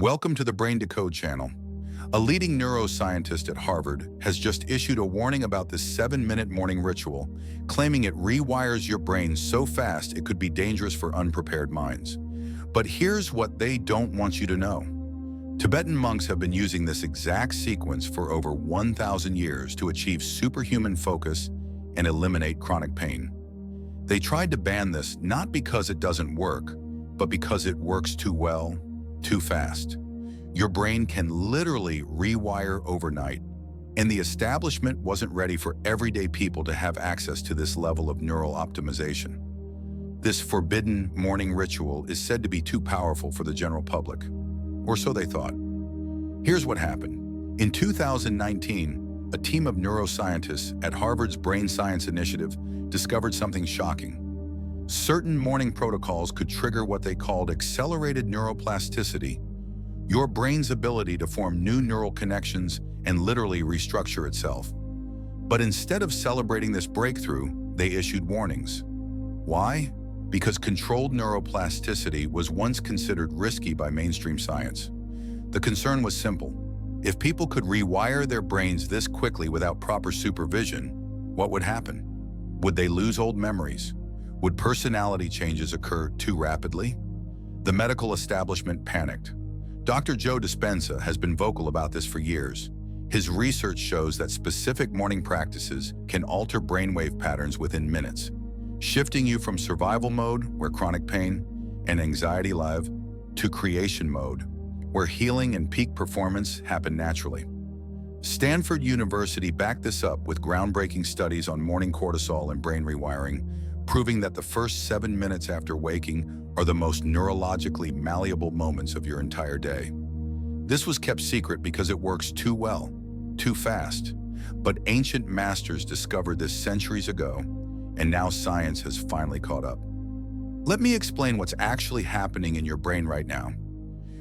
Welcome to the Brain Decode channel. A leading neuroscientist at Harvard has just issued a warning about this 7-minute morning ritual, claiming it rewires your brain so fast it could be dangerous for unprepared minds. But here's what they don't want you to know. Tibetan monks have been using this exact sequence for over 1,000 years to achieve superhuman focus and eliminate chronic pain. They tried to ban this not because it doesn't work, but because it works too well, too fast. Your brain can literally rewire overnight, and the establishment wasn't ready for everyday people to have access to this level of neural optimization. This forbidden morning ritual is said to be too powerful for the general public, or so they thought. Here's what happened. In 2019, a team of neuroscientists at Harvard's Brain Science Initiative discovered something shocking. Certain morning protocols could trigger what they called accelerated neuroplasticity, your brain's ability to form new neural connections and literally restructure itself. But instead of celebrating this breakthrough, they issued warnings. Why? Because controlled neuroplasticity was once considered risky by mainstream science. The concern was simple. If people could rewire their brains this quickly without proper supervision, what would happen? Would they lose old memories? Would personality changes occur too rapidly? The medical establishment panicked. Dr. Joe Dispenza has been vocal about this for years. His research shows that specific morning practices can alter brainwave patterns within minutes, shifting you from survival mode, where chronic pain and anxiety live, to creation mode, where healing and peak performance happen naturally. Stanford University backed this up with groundbreaking studies on morning cortisol and brain rewiring, proving that the first 7 minutes after waking are the most neurologically malleable moments of your entire day. This was kept secret because it works too well, too fast. But ancient masters discovered this centuries ago, and now science has finally caught up. Let me explain what's actually happening in your brain right now.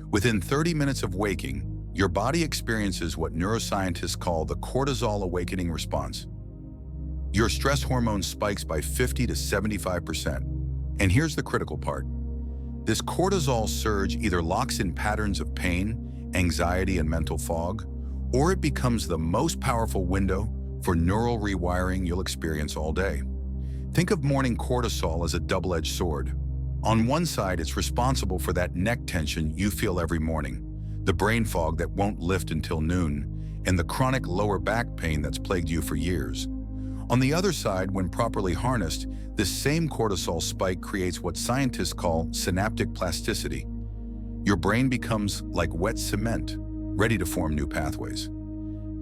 Within 30 minutes of waking, your body experiences what neuroscientists call the cortisol awakening response. Your stress hormone spikes by 50 to 75%. And here's the critical part. This cortisol surge either locks in patterns of pain, anxiety, and mental fog, or it becomes the most powerful window for neural rewiring you'll experience all day. Think of morning cortisol as a double-edged sword. On one side, it's responsible for that neck tension you feel every morning, the brain fog that won't lift until noon, and the chronic lower back pain that's plagued you for years. On the other side, when properly harnessed, this same cortisol spike creates what scientists call synaptic plasticity. Your brain becomes like wet cement, ready to form new pathways.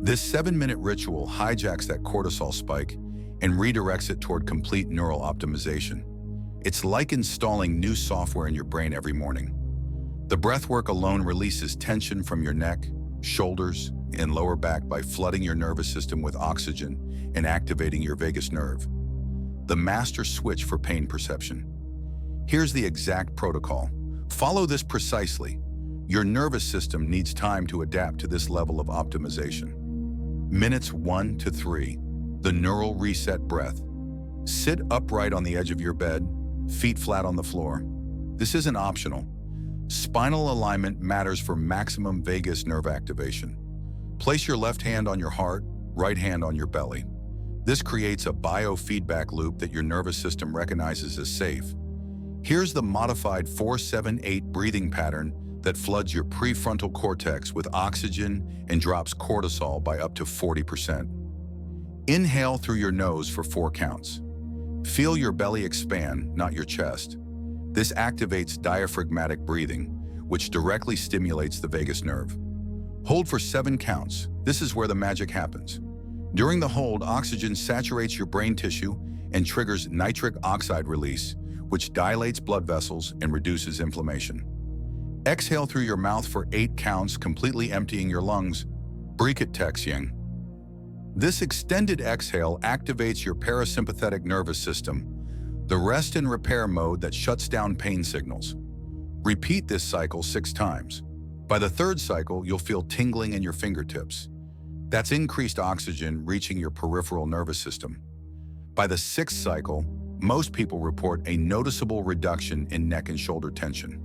This 7-minute ritual hijacks that cortisol spike and redirects it toward complete neural optimization. It's like installing new software in your brain every morning. The breathwork alone releases tension from your neck, shoulders, and lower back by flooding your nervous system with oxygen and activating your vagus nerve, the master switch for pain perception. Here's the exact protocol. Follow this precisely. Your nervous system needs time to adapt to this level of optimization. Minutes 1 to 3, the neural reset breath. Sit upright on the edge of your bed, feet flat on the floor. This isn't optional. Spinal alignment matters for maximum vagus nerve activation. Place your left hand on your heart, right hand on your belly. This creates a biofeedback loop that your nervous system recognizes as safe. Here's the modified 4-7-8 breathing pattern that floods your prefrontal cortex with oxygen and drops cortisol by up to 40%. Inhale through your nose for 4 counts. Feel your belly expand, not your chest. This activates diaphragmatic breathing, which directly stimulates the vagus nerve. Hold for 7 counts. This is where the magic happens. During the hold, oxygen saturates your brain tissue and triggers nitric oxide release, which dilates blood vessels and reduces inflammation. Exhale through your mouth for 8 counts, completely emptying your lungs. Breathwork. This extended exhale activates your parasympathetic nervous system, the rest and repair mode that shuts down pain signals. Repeat this cycle 6 times. By the 3rd cycle, you'll feel tingling in your fingertips. That's increased oxygen reaching your peripheral nervous system. By the 6th cycle, most people report a noticeable reduction in neck and shoulder tension.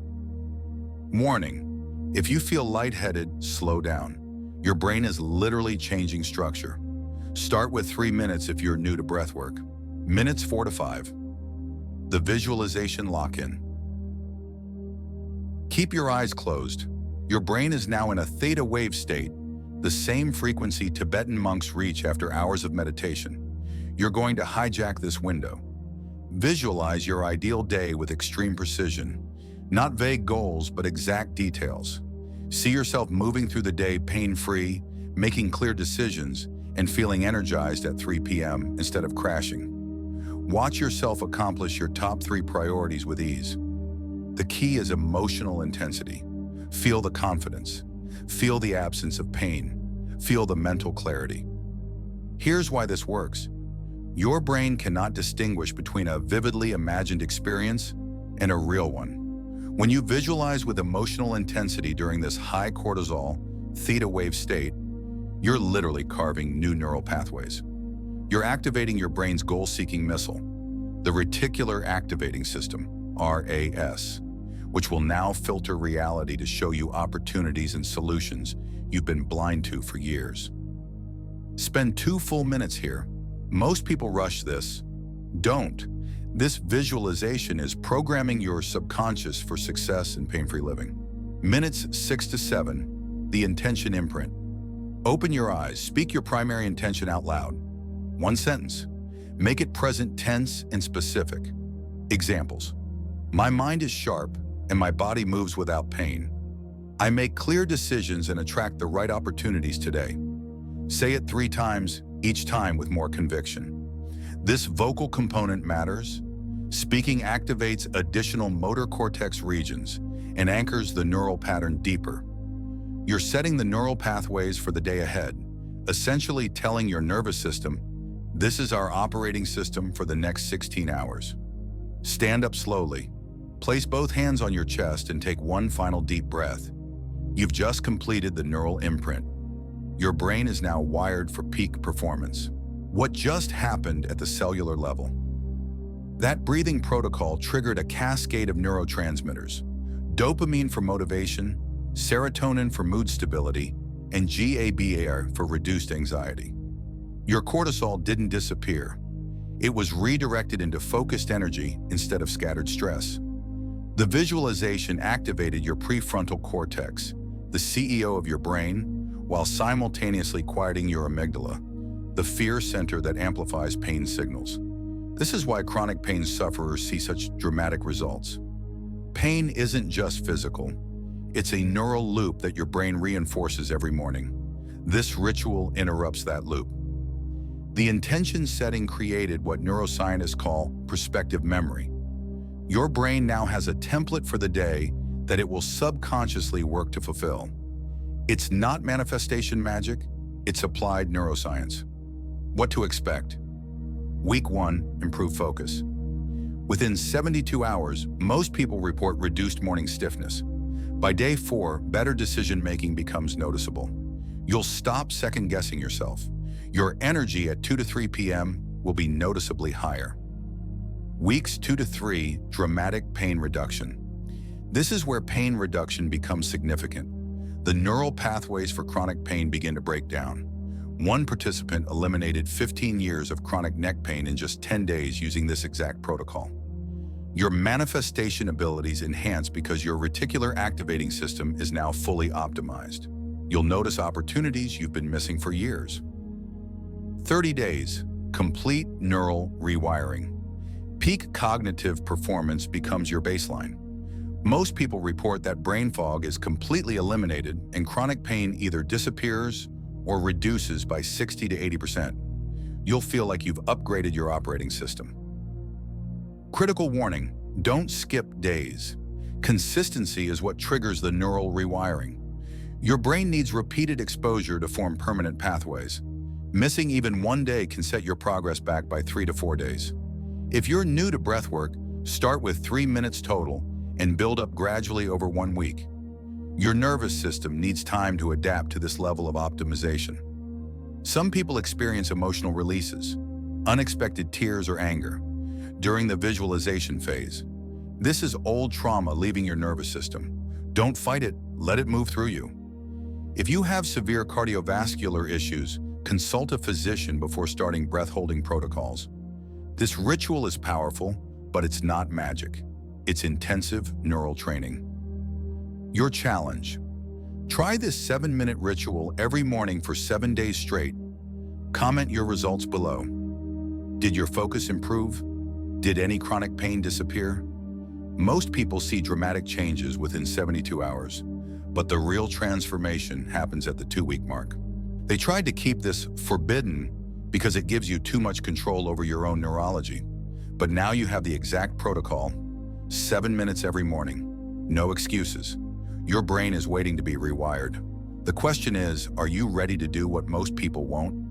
Warning: If you feel lightheaded, slow down. Your brain is literally changing structure. Start with 3 minutes if you're new to breathwork. Minutes 4 to 5. The visualization lock-in. Keep your eyes closed. Your brain is now in a theta wave state, the same frequency Tibetan monks reach after hours of meditation. You're going to hijack this window. Visualize your ideal day with extreme precision. Not vague goals, but exact details. See yourself moving through the day pain-free, making clear decisions, and feeling energized at 3 p.m. instead of crashing. Watch yourself accomplish your top 3 priorities with ease. The key is emotional intensity. Feel the confidence. Feel the absence of pain. Feel the mental clarity. Here's why this works. Your brain cannot distinguish between a vividly imagined experience and a real one. When you visualize with emotional intensity during this high cortisol, theta wave state, you're literally carving new neural pathways. You're activating your brain's goal-seeking missile, the reticular activating system, RAS, which will now filter reality to show you opportunities and solutions you've been blind to for years. Spend 2 full minutes here. Most people rush this. Don't. This visualization is programming your subconscious for success and pain-free living. Minutes 6 to 7, the intention imprint. Open your eyes, speak your primary intention out loud. 1 sentence. Make it present tense and specific. Examples. My mind is sharp and my body moves without pain. I make clear decisions and attract the right opportunities today. Say it 3 times, each time with more conviction. This vocal component matters. Speaking activates additional motor cortex regions and anchors the neural pattern deeper. You're setting the neural pathways for the day ahead, essentially telling your nervous system, this is our operating system for the next 16 hours. Stand up slowly. Place both hands on your chest and take 1 final deep breath. You've just completed the neural imprint. Your brain is now wired for peak performance. What just happened at the cellular level? That breathing protocol triggered a cascade of neurotransmitters: dopamine for motivation, serotonin for mood stability, and GABA for reduced anxiety. Your cortisol didn't disappear. It was redirected into focused energy instead of scattered stress. The visualization activated your prefrontal cortex, the CEO of your brain, while simultaneously quieting your amygdala, the fear center that amplifies pain signals. This is why chronic pain sufferers see such dramatic results. Pain isn't just physical. It's a neural loop that your brain reinforces every morning. This ritual interrupts that loop. The intention setting created what neuroscientists call prospective memory. Your brain now has a template for the day that it will subconsciously work to fulfill. It's not manifestation magic, it's applied neuroscience. What to expect? Week 1, improve focus. Within 72 hours, most people report reduced morning stiffness. By day 4, better decision-making becomes noticeable. You'll stop second-guessing yourself. Your energy at 2 to 3 p.m. will be noticeably higher. Weeks 2 to 3, dramatic pain reduction. This is where pain reduction becomes significant. The neural pathways for chronic pain begin to break down. One participant eliminated 15 years of chronic neck pain in just 10 days using this exact protocol. Your manifestation abilities enhance because your reticular activating system is now fully optimized. You'll notice opportunities you've been missing for years. 30 days, complete neural rewiring. Peak cognitive performance becomes your baseline. Most people report that brain fog is completely eliminated and chronic pain either disappears or reduces by 60 to 80%. You'll feel like you've upgraded your operating system. Critical warning, don't skip days. Consistency is what triggers the neural rewiring. Your brain needs repeated exposure to form permanent pathways. Missing even 1 day can set your progress back by 3 to 4 days. If you're new to breathwork, start with 3 minutes total and build up gradually over 1 week. Your nervous system needs time to adapt to this level of optimization. Some people experience emotional releases, unexpected tears or anger, during the visualization phase. This is old trauma leaving your nervous system. Don't fight it, Let it move through you. If you have severe cardiovascular issues, consult a physician before starting breath-holding protocols. This ritual is powerful, but it's not magic. It's intensive neural training. Your challenge. Try this 7-minute ritual every morning for 7 days straight. Comment your results below. Did your focus improve? Did any chronic pain disappear? Most people see dramatic changes within 72 hours, but the real transformation happens at the 2-week mark. They tried to keep this forbidden because it gives you too much control over your own neurology. But now you have the exact protocol, 7 minutes every morning. No excuses. Your brain is waiting to be rewired. The question is, are you ready to do what most people won't?